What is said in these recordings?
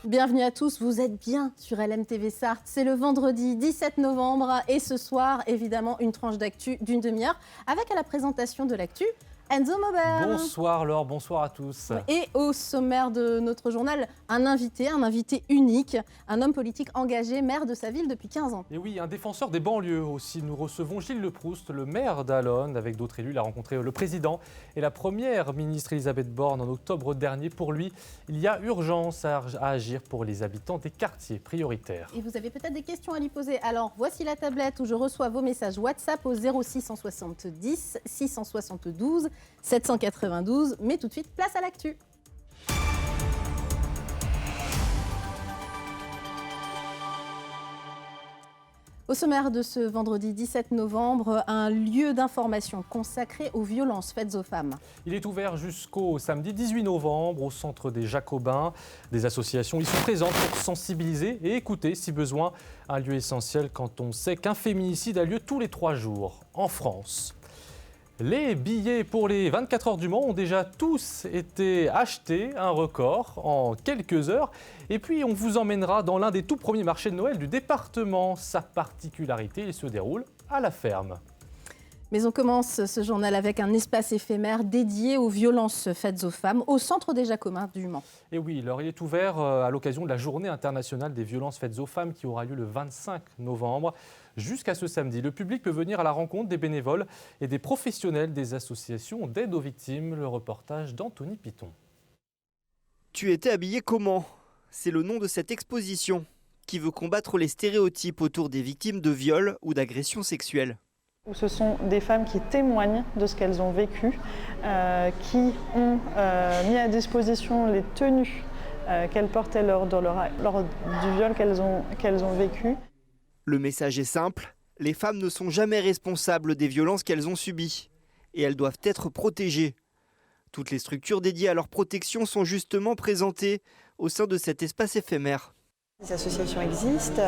Bienvenue à tous, vous êtes bien sur LMTV Sarthe. C'est le vendredi 17 novembre et ce soir, évidemment, une tranche d'actu d'une demi-heure avec à la présentation de l'actu Enzo Maubert. Bonsoir Laure, bonsoir à tous. Et au sommaire de notre journal, un invité unique, un homme politique engagé, maire de sa ville depuis 15 ans. Et oui, un défenseur des banlieues aussi. Nous recevons Gilles Leproust, le maire d'Allonnes. Avec d'autres élus, il a rencontré le président et la première ministre Elisabeth Borne en octobre dernier. Pour lui, il y a urgence à agir pour les habitants des quartiers prioritaires. Et vous avez peut-être des questions à lui poser. Alors voici la tablette où je reçois vos messages WhatsApp au 0670 672 792. Mais tout de suite, place à l'actu. Au sommaire de ce vendredi 17 novembre, un lieu d'information consacré aux violences faites aux femmes. Il est ouvert jusqu'au samedi 18 novembre au Centre des Jacobins. Des associations y sont présentes pour sensibiliser et écouter si besoin. Un lieu essentiel quand on sait qu'un féminicide a lieu tous les 3 jours en France. Les billets pour les 24 heures du Mans ont déjà tous été achetés, un record, en quelques heures. Et puis on vous emmènera dans l'un des tout premiers marchés de Noël du département. Sa particularité, il se déroule à la ferme. Mais on commence ce journal avec un espace éphémère dédié aux violences faites aux femmes au Centre des Jacobins du Mans. Et oui, alors il est ouvert à l'occasion de la Journée internationale des violences faites aux femmes qui aura lieu le 25 novembre. Jusqu'à ce samedi, le public peut venir à la rencontre des bénévoles et des professionnels des associations d'aide aux victimes. Le reportage d'Anthony Piton. Tu étais habillé comment ? C'est le nom de cette exposition qui veut combattre les stéréotypes autour des victimes de viols ou d'agressions sexuelles. Ce sont des femmes qui témoignent de ce qu'elles ont vécu, qui ont mis à disposition les tenues qu'elles portaient lors du viol qu'elles ont vécu. Le message est simple, les femmes ne sont jamais responsables des violences qu'elles ont subies et elles doivent être protégées. Toutes les structures dédiées à leur protection sont justement présentées au sein de cet espace éphémère. Les associations existent,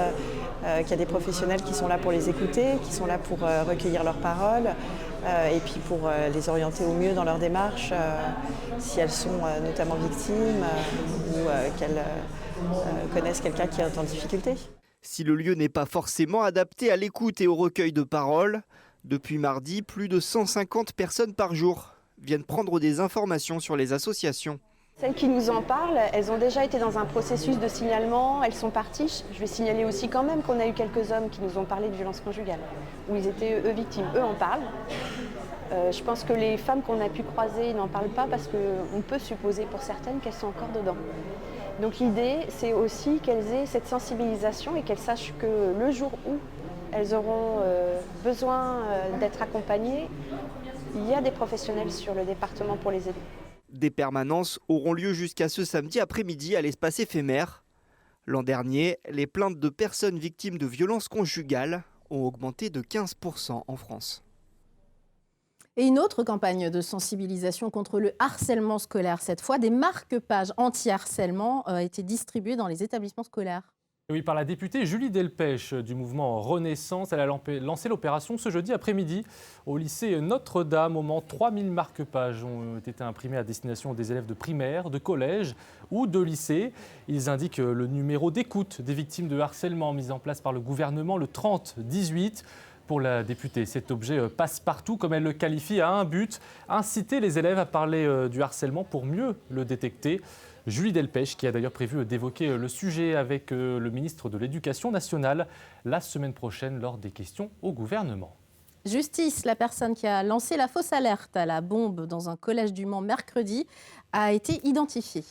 qu'il y a des professionnels qui sont là pour les écouter, qui sont là pour recueillir leurs paroles et puis pour les orienter au mieux dans leur démarche si elles sont notamment victimes ou qu'elles connaissent quelqu'un qui est en difficulté. Si le lieu n'est pas forcément adapté à l'écoute et au recueil de paroles, depuis mardi, plus de 150 personnes par jour viennent prendre des informations sur les associations. Celles qui nous en parlent, elles ont déjà été dans un processus de signalement, elles sont parties. Je vais signaler aussi quand même qu'on a eu quelques hommes qui nous ont parlé de violences conjugales, où ils étaient eux victimes. Eux en parlent. Je pense que les femmes qu'on a pu croiser n'en parlent pas parce qu'on peut supposer pour certaines qu'elles sont encore dedans. Donc l'idée, c'est aussi qu'elles aient cette sensibilisation et qu'elles sachent que le jour où elles auront besoin d'être accompagnées, il y a des professionnels sur le département pour les aider. Des permanences auront lieu jusqu'à ce samedi après-midi à l'espace éphémère. L'an dernier, les plaintes de personnes victimes de violences conjugales ont augmenté de 15% en France. Et une autre campagne de sensibilisation contre le harcèlement scolaire. Cette fois, des marque-pages anti-harcèlement ont été distribuées dans les établissements scolaires. Oui, par la députée Julie Delpech du mouvement Renaissance. Elle a lancé l'opération ce jeudi après-midi au lycée Notre-Dame. Au Mans, 3000 marque-pages ont été imprimés à destination des élèves de primaire, de collège ou de lycée. Ils indiquent le numéro d'écoute des victimes de harcèlement mis en place par le gouvernement, le 3018. Pour la députée, cet objet passe-partout, comme elle le qualifie, a un but, inciter les élèves à parler du harcèlement pour mieux le détecter. Julie Delpech, qui a d'ailleurs prévu d'évoquer le sujet avec le ministre de l'Éducation nationale la semaine prochaine lors des questions au gouvernement. Justice, la personne qui a lancé la fausse alerte à la bombe dans un collège du Mans mercredi a été identifiée.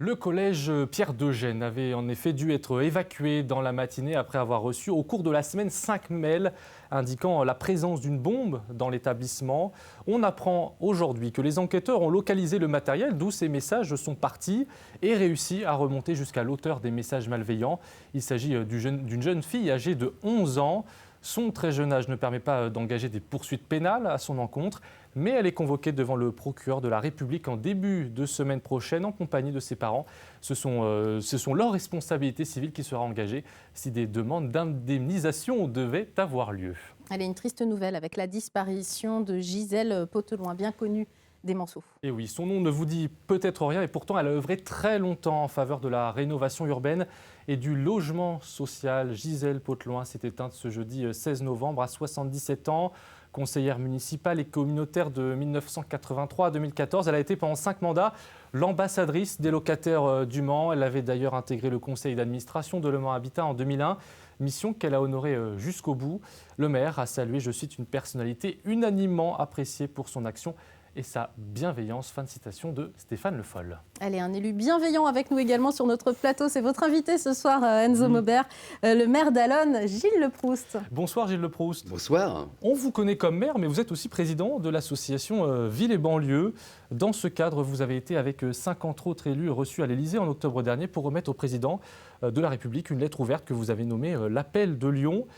Le collège Pierre d'Eugène avait en effet dû être évacué dans la matinée après avoir reçu au cours de la semaine 5 mails indiquant la présence d'une bombe dans l'établissement. On apprend aujourd'hui que les enquêteurs ont localisé le matériel d'où ces messages sont partis et réussi à remonter jusqu'à l'auteur des messages malveillants. Il s'agit d'une jeune fille âgée de 11 ans. Son très jeune âge ne permet pas d'engager des poursuites pénales à son encontre, mais elle est convoquée devant le procureur de la République en début de semaine prochaine en compagnie de ses parents. Ce sont leurs responsabilités civiles qui sera engagée si des demandes d'indemnisation devaient avoir lieu. Elle est une triste nouvelle avec la disparition de Gisèle Poteloin, bien connue Desmanceaux. Et oui, son nom ne vous dit peut-être rien, et pourtant elle a œuvré très longtemps en faveur de la rénovation urbaine et du logement social. Gisèle Poteloin s'est éteinte ce jeudi 16 novembre à 77 ans. Conseillère municipale et communautaire de 1983 à 2014, elle a été pendant 5 mandats l'ambassadrice des locataires du Mans. Elle avait d'ailleurs intégré le conseil d'administration de Le Mans Habitat en 2001, mission qu'elle a honorée jusqu'au bout. Le maire a salué, je cite, une personnalité unanimement appréciée pour son action et sa bienveillance. Fin de citation de Stéphane Le Foll. Allez, un élu bienveillant avec nous également sur notre plateau. C'est votre invité ce soir, Enzo Maubert, le maire d'Allonnes, Gilles Le Proust. Bonsoir Gilles Le Proust. Bonsoir. On vous connaît comme maire, mais vous êtes aussi président de l'association Ville et Banlieue. Dans ce cadre, vous avez été avec 50 autres élus reçus à l'Élysée en octobre dernier pour remettre au président de la République une lettre ouverte que vous avez nommée l'appel de Lyon.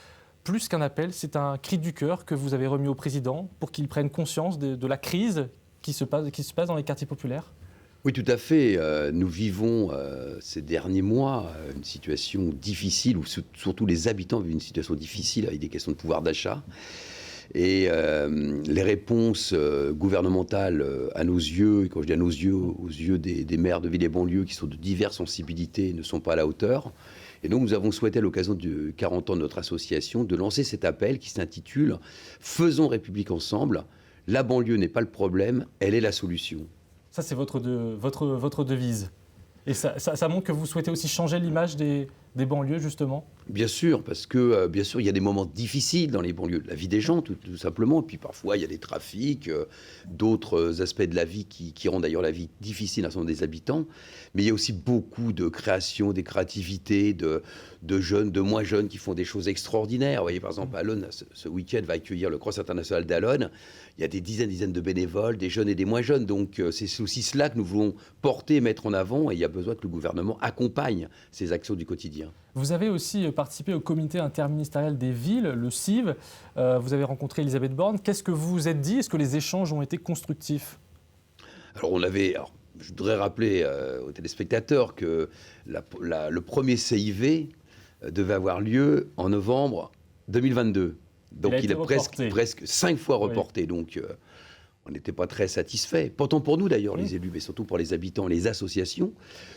Plus qu'un appel, c'est un cri du cœur que vous avez remis au président pour qu'il prenne conscience de la crise qui se passe dans les quartiers populaires. Oui, tout à fait. Nous vivons ces derniers mois une situation difficile, où surtout les habitants vivent une situation difficile avec des questions de pouvoir d'achat. Et les réponses gouvernementales à nos yeux, et quand je dis à nos yeux, aux yeux des maires de villes et banlieues qui sont de diverses sensibilités, ne sont pas à la hauteur. Et donc nous avons souhaité, à l'occasion de 40 ans de notre association, de lancer cet appel qui s'intitule « Faisons République ensemble ». La banlieue n'est pas le problème, elle est la solution. Ça, c'est votre devise. Et ça montre que vous souhaitez aussi changer l'image des banlieues, justement. Bien sûr, parce que bien sûr, il y a des moments difficiles dans les banlieues, la vie des gens, tout simplement. Et puis parfois, il y a des trafics, d'autres aspects de la vie qui rendent d'ailleurs la vie difficile à l'ensemble des habitants. Mais il y a aussi beaucoup de créations, des créativités, de jeunes, de moins jeunes qui font des choses extraordinaires. Vous voyez, par exemple, Allonnes, ce week-end, va accueillir le Cross international d'Allonnes. Il y a des dizaines de bénévoles, des jeunes et des moins jeunes. Donc c'est aussi cela que nous voulons porter et mettre en avant. Et il y a besoin que le gouvernement accompagne ces actions du quotidien. Vous avez aussi participé au comité interministériel des villes, le CIV. Vous avez rencontré Elisabeth Borne. Qu'est-ce que vous vous êtes dit? Est-ce que les échanges ont été constructifs? Alors je voudrais rappeler aux téléspectateurs que le premier CIV devait avoir lieu en novembre 2022. Donc il est presque 5 fois reporté. Oui. Donc on n'était pas très satisfaits. Pourtant pour nous d'ailleurs, les élus, mais surtout pour les habitants, les associations.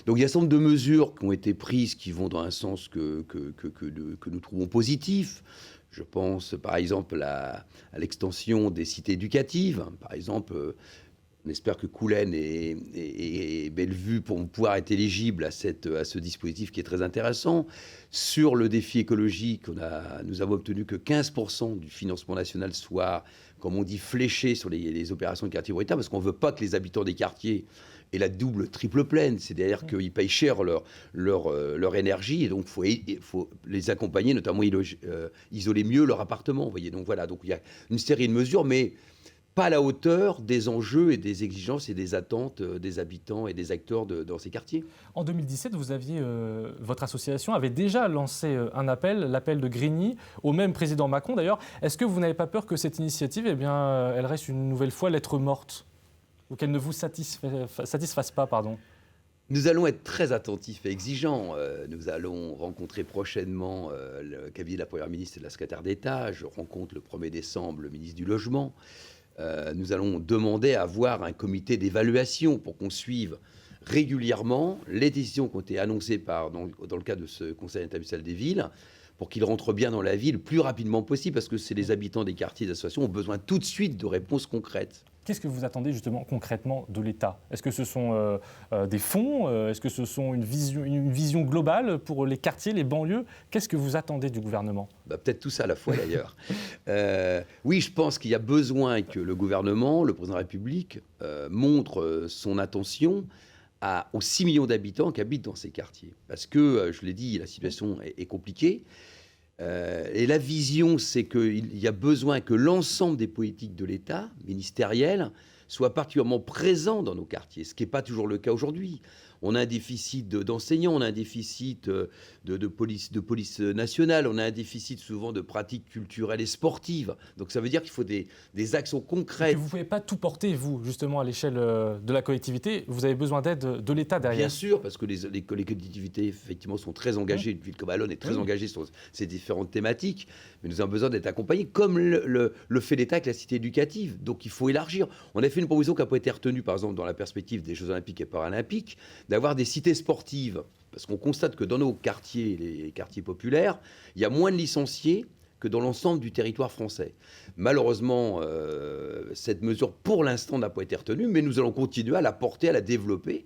Donc il y a un certain nombre de mesures qui ont été prises qui vont dans un sens que nous trouvons positif. Je pense par exemple à l'extension des cités éducatives. Par exemple, on espère que Coulennes et Bellevue pourront pouvoir être éligibles à ce dispositif qui est très intéressant. Sur le défi écologique, nous avons obtenu que 15% du financement national soit, comme on dit, fléché sur les opérations de quartier prioritaire, parce qu'on ne veut pas que les habitants des quartiers aient la triple pleine. C'est-à-dire qu'ils payent cher leur énergie, et donc il faut les accompagner, notamment isoler mieux leur appartement. Vous voyez, donc voilà, donc il y a une série de mesures, mais pas à la hauteur des enjeux et des exigences et des attentes des habitants et des acteurs dans ces quartiers. En 2017, votre association avait déjà lancé un appel, l'appel de Grigny, au même président Macron d'ailleurs. Est-ce que vous n'avez pas peur que cette initiative, elle reste une nouvelle fois lettre morte, ou qu'elle ne vous satisfasse pas, pardon? Nous allons être très attentifs et exigeants. Nous allons rencontrer prochainement le cabinet de la Première ministre et de la secrétaire d'État. Je rencontre le 1er décembre le ministre du Logement. Nous allons demander à avoir un comité d'évaluation pour qu'on suive régulièrement les décisions qui ont été annoncées dans le cadre de ce Conseil interministériel des villes, pour qu'ils rentrent bien dans la ville le plus rapidement possible, parce que c'est les habitants des quartiers et des associations ont besoin tout de suite de réponses concrètes. Qu'est-ce que vous attendez justement concrètement de l'État? Est-ce que ce sont des fonds? Est-ce que ce sont une vision globale pour les quartiers, les banlieues? Qu'est-ce que vous attendez du gouvernement? Peut-être tout ça à la fois d'ailleurs. Oui, je pense qu'il y a besoin que le gouvernement, le président de la République, montre son attention aux 6 millions d'habitants qui habitent dans ces quartiers. Parce que, je l'ai dit, la situation est compliquée. Et la vision, c'est qu'il y a besoin que l'ensemble des politiques de l'État, ministérielles, soient particulièrement présents dans nos quartiers, ce qui n'est pas toujours le cas aujourd'hui. On a un déficit d'enseignants, on a un déficit de police nationale, on a un déficit souvent de pratiques culturelles et sportives. Donc ça veut dire qu'il faut des actions concrètes. Vous ne pouvez pas tout porter, vous, justement, à l'échelle de la collectivité. Vous avez besoin d'aide de l'État derrière. Bien sûr, parce que les collectivités, effectivement, sont très engagées. Une ville comme Allonnes est très engagée sur ces différentes thématiques. Mais nous avons besoin d'être accompagnés, comme le fait l'État avec la cité éducative. Donc il faut élargir. On a fait fait une proposition qui n'a pas été retenue, par exemple, dans la perspective des Jeux Olympiques et Paralympiques, d'avoir des cités sportives. Parce qu'on constate que dans nos quartiers, les quartiers populaires, il y a moins de licenciés que dans l'ensemble du territoire français. Malheureusement, cette mesure, pour l'instant, n'a pas été retenue, mais nous allons continuer à la porter, à la développer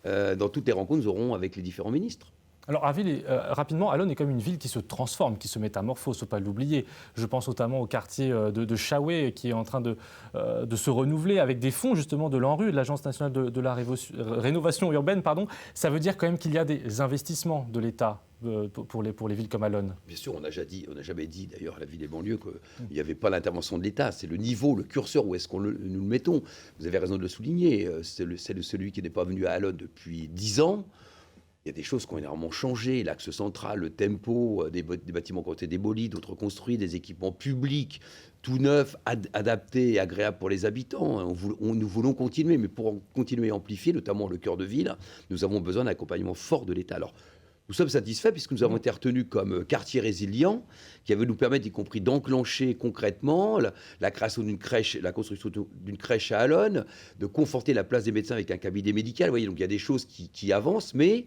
dans toutes les rencontres que nous aurons avec les différents ministres. Alors, rapidement, Allonnes est comme une ville qui se transforme, qui se métamorphose, il ne faut pas l'oublier. Je pense notamment au quartier de Chaoué, qui est en train de se renouveler avec des fonds justement de l'ANRU, de l'Agence nationale de la rénovation urbaine. Ça veut dire quand même qu'il y a des investissements de l'État pour les villes comme Allonnes. Bien sûr, on n'a jamais dit d'ailleurs à la ville et banlieues qu'il n'y avait pas l'intervention de l'État. C'est le niveau, le curseur, où est-ce nous le mettons. Vous avez raison de le souligner. C'est celui qui n'est pas venu à Allonnes depuis 10 ans. Il y a des choses qui ont énormément changé, l'axe central, le tempo, des bâtiments qui ont été démolis, d'autres construits, des équipements publics, tout neufs, adaptés et agréables pour les habitants. Nous voulons continuer, mais pour continuer à amplifier, notamment le cœur de ville, nous avons besoin d'un accompagnement fort de l'État. Alors, nous sommes satisfaits puisque nous avons été retenus comme quartier résilient, qui va nous permettre, y compris, d'enclencher concrètement la création d'une crèche, la construction d'une crèche à Allonnes, de conforter la place des médecins avec un cabinet médical. Vous voyez, donc il y a des choses qui avancent, mais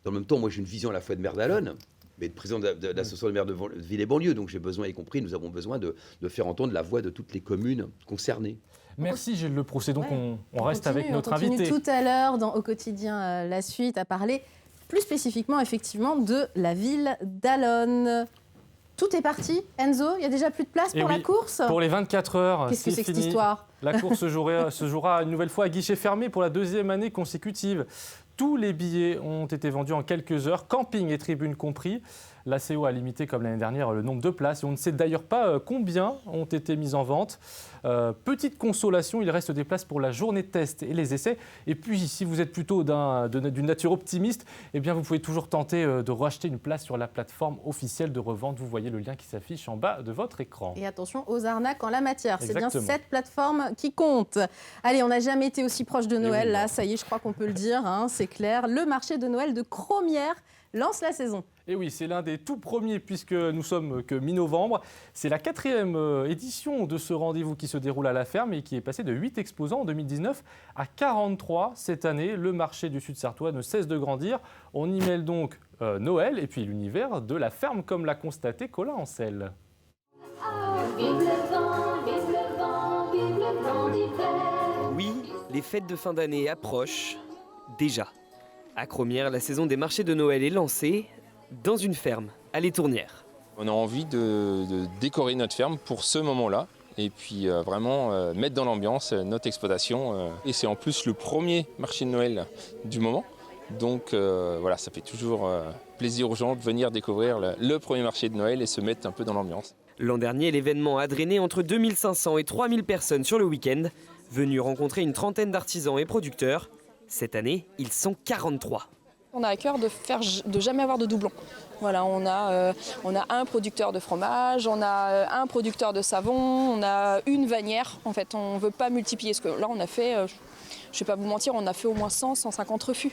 dans le même temps, moi j'ai une vision à la fois de maire d'Allonnes, mais de président de l'association de maires de ville et banlieue. Donc j'ai besoin, y compris, nous avons besoin de faire entendre la voix de toutes les communes concernées. Merci Gilles Leproust. Et donc on reste avec notre on invité. Tout à l'heure, Au quotidien, la suite, à parler plus spécifiquement, effectivement, de la ville d'Allonnes. Tout est parti, Enzo. Il y a déjà plus de place pour la course. Pour les 24 heures, qu'est-ce que c'est que cette histoire? La course se jouera une nouvelle fois à guichet fermé pour la 2e année consécutive. Tous les billets ont été vendus en quelques heures, camping et tribune compris. L'ACO a limité, comme l'année dernière, le nombre de places. Et on ne sait d'ailleurs pas combien ont été mises en vente. Petite consolation, il reste des places pour la journée de test et les essais. Et puis, si vous êtes plutôt d'une nature optimiste, eh bien, vous pouvez toujours tenter de racheter une place sur la plateforme officielle de revente. Vous voyez le lien qui s'affiche en bas de votre écran. Et attention aux arnaques en la matière. Exactement. C'est bien cette plateforme qui compte. Allez, on n'a jamais été aussi proche de Noël. Là, ça y est, je crois qu'on peut le dire. C'est clair. Le marché de Noël de Cromières lance la saison. Et oui, c'est l'un des tout premiers puisque nous sommes que mi-novembre. C'est la 4e édition de ce rendez-vous qui se déroule à la ferme et qui est passé de 8 exposants en 2019 à 43 cette année. Le marché du Sud-Sartois ne cesse de grandir. On y mêle donc Noël et puis l'univers de la ferme, comme l'a constaté Colin Ancel. Oui, les fêtes de fin d'année approchent déjà. À Cromières, la saison des marchés de Noël est lancée dans une ferme, à l'Étournière. On a envie de décorer notre ferme pour ce moment-là et puis vraiment mettre dans l'ambiance notre exploitation. Et c'est en plus le premier marché de Noël du moment. Donc voilà, ça fait toujours plaisir aux gens de venir découvrir le premier marché de Noël et se mettre un peu dans l'ambiance. L'an dernier, l'événement a drainé entre 2500 et 3000 personnes sur le week-end, venues rencontrer une 30aine d'artisans et producteurs. Cette année, ils sont 43. On a à cœur de jamais avoir de doublons. Voilà, on a un producteur de fromage, on a un producteur de savon, on a une vannière. En fait, on ne veut pas multiplier. Parce que là, on a fait, je ne vais pas vous mentir, on a fait au moins 100-150 refus.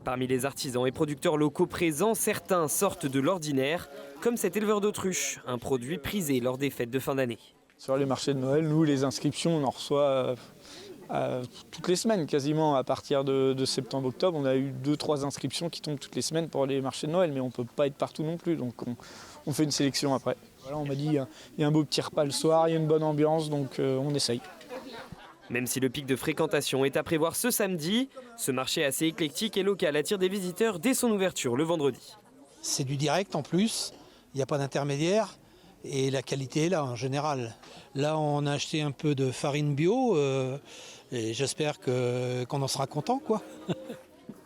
Parmi les artisans et producteurs locaux présents, certains sortent de l'ordinaire, comme cet éleveur d'autruche, un produit prisé lors des fêtes de fin d'année. Sur les marchés de Noël, nous, les inscriptions, on en reçoit toutes les semaines quasiment. À partir de septembre-octobre, on a eu 2-3 inscriptions qui tombent toutes les semaines pour les marchés de Noël, mais on ne peut pas être partout non plus, donc on fait une sélection après. Voilà, on m'a dit il y a un beau petit repas le soir, il y a une bonne ambiance, donc on essaye. Même si le pic de fréquentation est à prévoir ce samedi, ce marché assez éclectique et local attire des visiteurs dès son ouverture le vendredi. C'est du direct en plus, il n'y a pas d'intermédiaire et la qualité est là en général. Là, on a acheté un peu de farine bio et j'espère qu'on en sera content, quoi.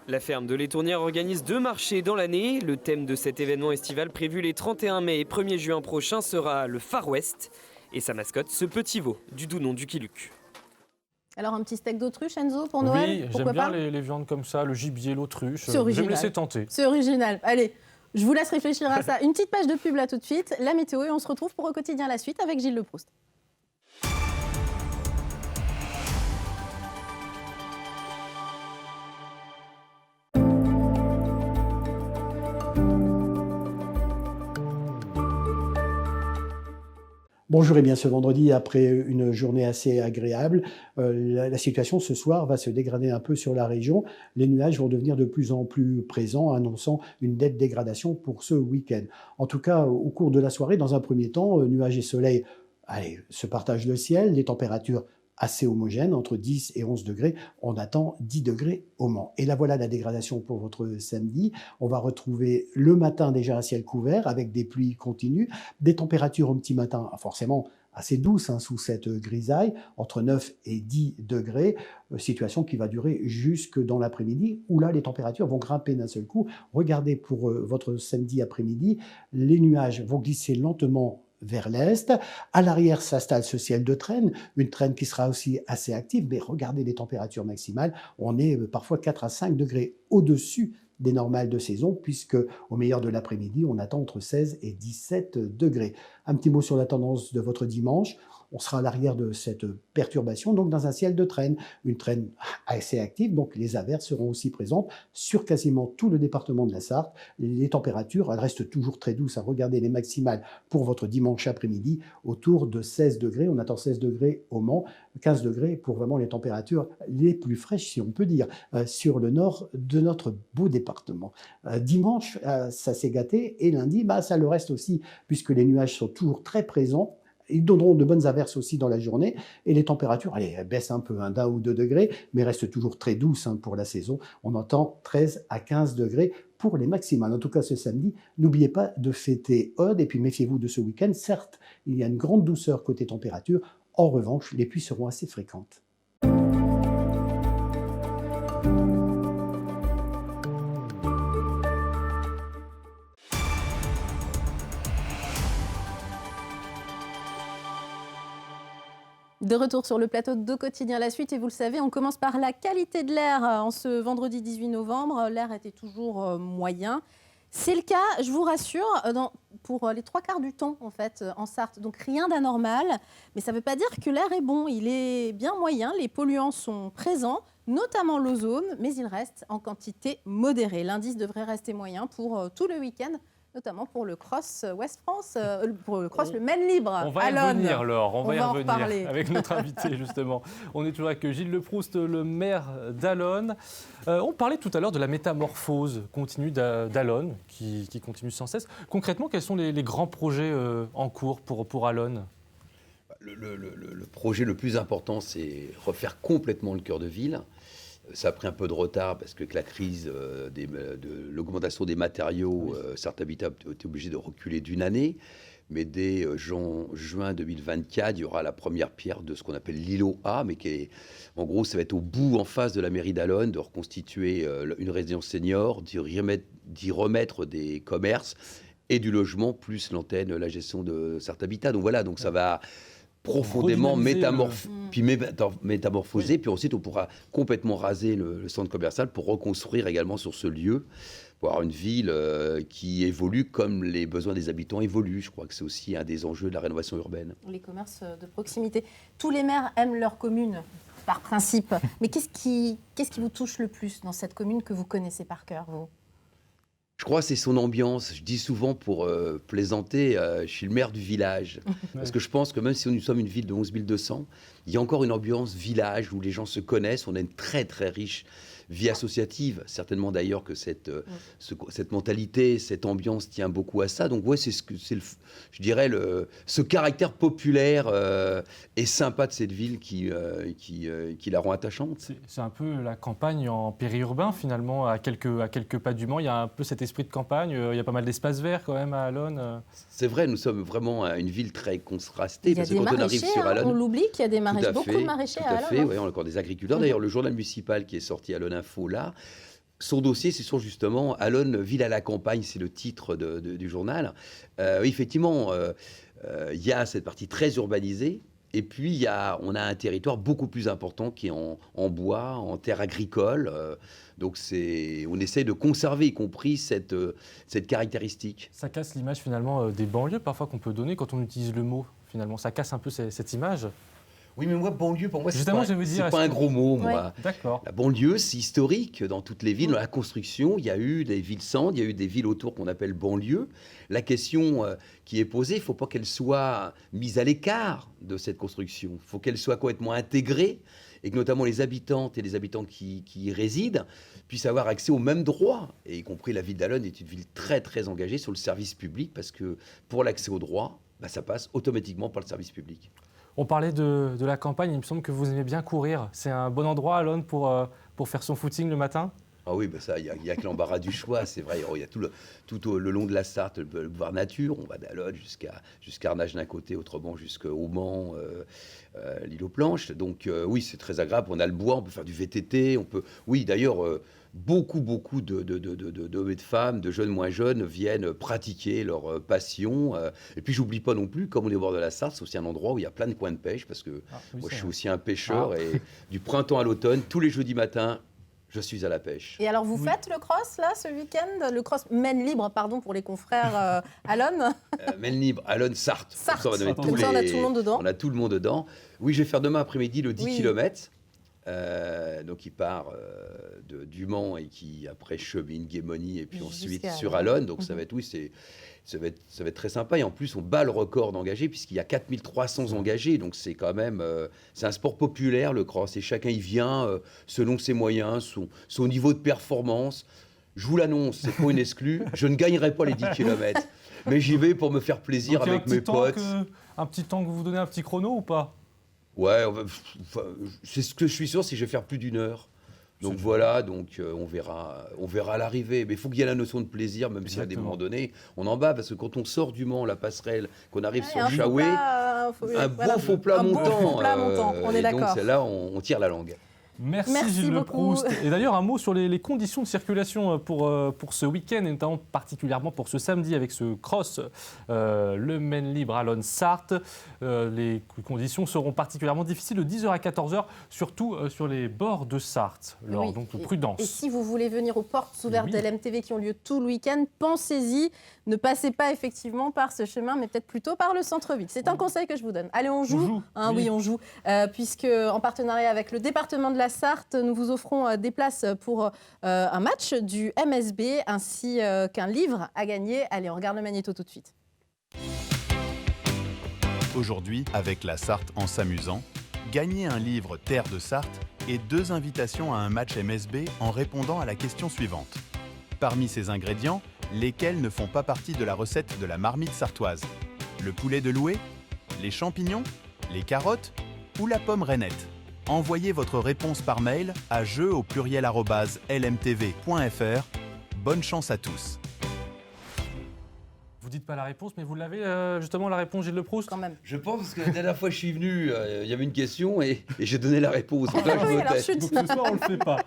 La ferme de l'Étournière organise 2 marchés dans l'année. Le thème de cet événement estival prévu les 31 mai et 1er juin prochains sera le Far West et sa mascotte, ce petit veau du doux nom du Kiluc. Alors un petit steak d'autruche, Enzo, pour Noël? Oui, j'aime bien les viandes comme ça, le gibier, l'autruche. C'est original. Je vais me laisser tenter. C'est original. Allez, je vous laisse réfléchir à ça. Une petite page de pub là tout de suite, la météo, et on se retrouve pour Au quotidien la suite avec Gilles Leproust. Bonjour et bien ce vendredi, après une journée assez agréable, la situation ce soir va se dégrader un peu sur la région. Les nuages vont devenir de plus en plus présents, annonçant une nette dégradation pour ce week-end. En tout cas, au cours de la soirée, dans un premier temps, nuages et soleil se partagent le ciel, les températures assez homogène, entre 10 et 11 degrés. On attend 10 degrés au Mans. Et là, voilà la dégradation pour votre samedi. On va retrouver le matin déjà un ciel couvert avec des pluies continues, des températures au petit matin forcément assez douces sous cette grisaille, entre 9 et 10 degrés, situation qui va durer jusque dans l'après-midi, où là, les températures vont grimper d'un seul coup. Regardez pour votre samedi après-midi, les nuages vont glisser lentement vers l'est. À l'arrière s'installe ce ciel de traîne, une traîne qui sera aussi assez active, mais regardez les températures maximales, on est parfois 4 à 5 degrés au-dessus des normales de saison, puisque au meilleur de l'après-midi, on attend entre 16 et 17 degrés. Un petit mot sur la tendance de votre dimanche. On sera à l'arrière de cette perturbation, donc dans un ciel de traîne, une traîne assez active, donc les averses seront aussi présentes sur quasiment tout le département de la Sarthe. Les températures, elles restent toujours très douces. Regardez les maximales pour votre dimanche après-midi, autour de 16 degrés. On attend 16 degrés au Mans, 15 degrés pour vraiment les températures les plus fraîches, si on peut dire, sur le nord de notre beau département. Dimanche, ça s'est gâté, et lundi, ça le reste aussi, puisque les nuages sont toujours très présents. Ils donneront de bonnes averses aussi dans la journée, et les températures elles baissent un peu, d'1 ou 2 degrés, mais restent toujours très douces pour la saison. On entend 13 à 15 degrés pour les maximales. En tout cas, ce samedi, n'oubliez pas de fêter Aude, et puis méfiez-vous de ce week-end. Certes, il y a une grande douceur côté température. En revanche, les pluies seront assez fréquentes. De retour sur le plateau de Quotidien La Suite, et vous le savez, on commence par la qualité de l'air. En ce vendredi 18 novembre, l'air était toujours moyen. C'est le cas, je vous rassure, pour les 3/4 du temps en fait en Sarthe. Donc rien d'anormal, mais ça ne veut pas dire que l'air est bon. Il est bien moyen, les polluants sont présents, notamment l'ozone, mais il reste en quantité modérée. L'indice devrait rester moyen pour tout le week-end, notamment pour le Cross West France, pour le Cross le Maine Libre. On va y revenir, Laure, on va y revenir reparler avec notre invité, justement. On est toujours avec Gilles Leproust, le maire d'Allonnes. On parlait tout à l'heure de la métamorphose continue d'Allonnes, qui continue sans cesse. Concrètement, quels sont les grands projets en cours pour Allonnes ? Le projet le plus important, c'est refaire complètement le cœur de ville. Ça a pris un peu de retard parce que la crise de l'augmentation des matériaux, certains habitats ont été obligés de reculer d'une année. Mais dès juin 2024, il y aura la première pierre de ce qu'on appelle l'îlot A, mais qui est, en gros, ça va être au bout, en face de la mairie d'Allonnes, de reconstituer une résidence senior, d'y remettre des commerces et du logement, plus l'antenne, la gestion de certains habitats. Donc voilà, donc ça va profondément métamorphosé, oui. Puis ensuite on pourra complètement raser le centre commercial pour reconstruire également sur ce lieu, pour avoir une ville qui évolue comme les besoins des habitants évoluent. Je crois que c'est aussi un des enjeux de la rénovation urbaine. Les commerces de proximité. Tous les maires aiment leur commune, par principe. Mais qu'est-ce qui vous touche le plus dans cette commune que vous connaissez par cœur, vous ? Je crois que c'est son ambiance. Je dis souvent pour plaisanter, je suis le maire du village. Parce que je pense que même si nous sommes une ville de 11 200, il y a encore une ambiance village où les gens se connaissent. On a une très très riche vie associative. Certainement d'ailleurs que cette mentalité, cette ambiance tient beaucoup à ça. Donc ouais, ce caractère populaire et sympa de cette ville qui la rend attachante. C'est un peu la campagne en périurbain finalement, à quelques pas du Mans. Il y a un peu cet esprit de campagne. Il y a pas mal d'espaces verts quand même à Allonnes. C'est vrai, nous sommes vraiment une ville très contrastée. Il y a des maraîchers, on l'oublie qu'il y a des maraîchers, beaucoup de maraîchers à Allonnes. Tout à fait, oui, on a encore des agriculteurs. D'ailleurs, le journal municipal qui est sorti à Allonnes Info là, son dossier, c'est sur justement Allonnes, ville à la campagne, c'est le titre du journal. Effectivement, il y a cette partie très urbanisée. Et puis, on a un territoire beaucoup plus important qui est en bois, en terre agricole. Donc, on essaie de conserver, y compris cette caractéristique. Ça casse l'image, finalement, des banlieues, parfois, qu'on peut donner quand on utilise le mot, finalement. Ça casse un peu cette image. Oui, mais moi, banlieue, pour moi, c'est Justement, pas, je vais vous dire, c'est pas un gros mot, Ouais. moi. D'accord. La banlieue, c'est historique. Dans toutes les villes, dans la construction, il y a eu des villes-centres, il y a eu des villes autour qu'on appelle banlieues. La question qui est posée, il ne faut pas qu'elle soit mise à l'écart de cette construction. Il faut qu'elle soit complètement intégrée et que notamment les habitantes et les habitants qui y résident puissent avoir accès aux mêmes droits. Et y compris la ville d'Allonnes est une ville très, très engagée sur le service public parce que pour l'accès aux droits, ça passe automatiquement par le service public. On parlait de la campagne, il me semble que vous aimez bien courir. C'est un bon endroit, Allonnes, pour faire son footing le matin? Ah oui, ça, il n'y a que l'embarras du choix, c'est vrai. Il y a tout le long de la Sarthe, le boulevard Nature. On va d'Allonnes jusqu'à Arnage d'un côté, autrement jusqu'au Mans, l'île aux Planches. Donc oui, c'est très agréable. On a le bois, on peut faire du VTT. Oui, d'ailleurs, beaucoup d'hommes et de femmes, de jeunes moins jeunes, viennent pratiquer leur passion. Et puis, j'oublie pas non plus, comme on est au bord de la Sarthe, c'est aussi un endroit où il y a plein de coins de pêche, parce que moi, je suis aussi un pêcheur. Et du printemps à l'automne, tous les jeudis matins, je suis à la pêche. Et alors, vous faites le cross, là, ce week-end? Le cross Maine Libre, pardon, pour les confrères Allonnes. Maine Libre, Allonnes, Sarthe. Sarthe. Comme ça, on a Comme ça, on a tout le monde dedans. On a tout le monde dedans. Oui, je vais faire demain après-midi le 10 Oui. km. Donc, il part du Mans et qui, après, chemine Guémony et puis ensuite Jusqu'à sur Allonnes. Donc, ça va être, ça va être très sympa. Et en plus, on bat le record d'engagés puisqu'il y a 4300 engagés. Donc, c'est quand même... c'est un sport populaire, le cross. Et chacun y vient selon ses moyens, son niveau de performance. Je vous l'annonce, c'est pas une exclue. Je ne gagnerai pas les 10 km. Mais j'y vais pour me faire plaisir Donc, il y a avec mes potes. Un petit temps que vous donnez un petit chrono ou pas? Ouais, c'est ce que je suis sûr, c'est que je vais faire plus d'une heure. Donc voilà, on verra à l'arrivée. Mais il faut qu'il y ait la notion de plaisir, même si à des moments donnés, on en bat. Parce que quand on sort du Mans, la passerelle, qu'on arrive sur le Chaoué, un beau faux plat montant. On est d'accord. Donc là, on tire la langue. Merci Gilles Le Proust. Et d'ailleurs, un mot sur les conditions de circulation pour ce week-end, et notamment particulièrement pour ce samedi avec ce cross, le Maine Libre Allonnes-Sarthe. Les conditions seront particulièrement difficiles de 10h à 14h, surtout sur les bords de Sarthe. Alors, donc, prudence. Et si vous voulez venir aux portes ouvertes de LMTV qui ont lieu tout le week-end, pensez-y. Ne passez pas effectivement par ce chemin, mais peut-être plutôt par le centre-ville. C'est un conseil que je vous donne. Allez, on joue. Oui, on joue. Puisque, en partenariat avec le département de la Sarthe, nous vous offrons des places pour un match du MSB ainsi qu'un livre à gagner. Allez, on regarde le magnéto tout de suite. Aujourd'hui, avec la Sarthe en s'amusant, gagnez un livre Terre de Sarthe et 2 invitations à un match MSB en répondant à la question suivante. Parmi ces ingrédients, lesquels ne font pas partie de la recette de la marmite sartoise? Le poulet de Loué? Les champignons? Les carottes? Ou la pomme rainette? Envoyez votre réponse par mail à jeu@lmtv.fr. Bonne chance à tous. Vous dites pas la réponse, mais vous l'avez justement la réponse, Gilles Le Proust? Quand même. Je pense parce que la dernière fois que je suis venu, il y avait une question et j'ai donné la réponse. Donc là, je Oui, alors votais. chut. Donc ce soir, on ne le fait pas.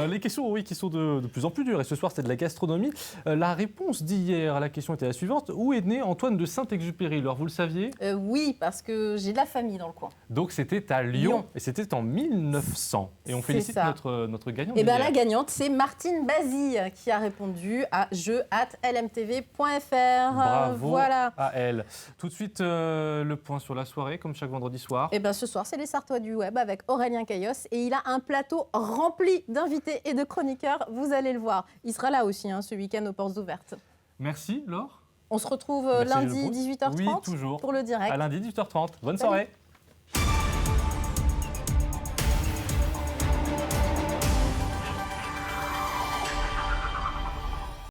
Les questions, oui, qui sont de plus en plus dures. Et ce soir, c'était de la gastronomie. La réponse d'hier à la question était la suivante. Où est né Antoine de Saint-Exupéry? Alors, vous le saviez? Oui, parce que j'ai de la famille dans le coin. Donc, c'était à Lyon. Et c'était en 1900. Et on félicite ça. notre gagnante. Et bien, d'hier. la gagnante, c'est Martine Bazille qui a répondu à jeu@lmtv.fr. Bravo Voilà. à elle. Tout de suite, le point sur la soirée, comme chaque vendredi soir. Et bien, ce soir, c'est les Sartois du Web avec Aurélien Caillos. Et il a un plateau rempli d'invités et de chroniqueurs. Vous allez le voir. Il sera là aussi, ce week-end aux portes ouvertes. Merci, Laure. On se retrouve Merci, lundi Gilles Le Proust. 18h30 Oui, toujours. pour le direct. À lundi 18h30. Bonne Salut. soirée.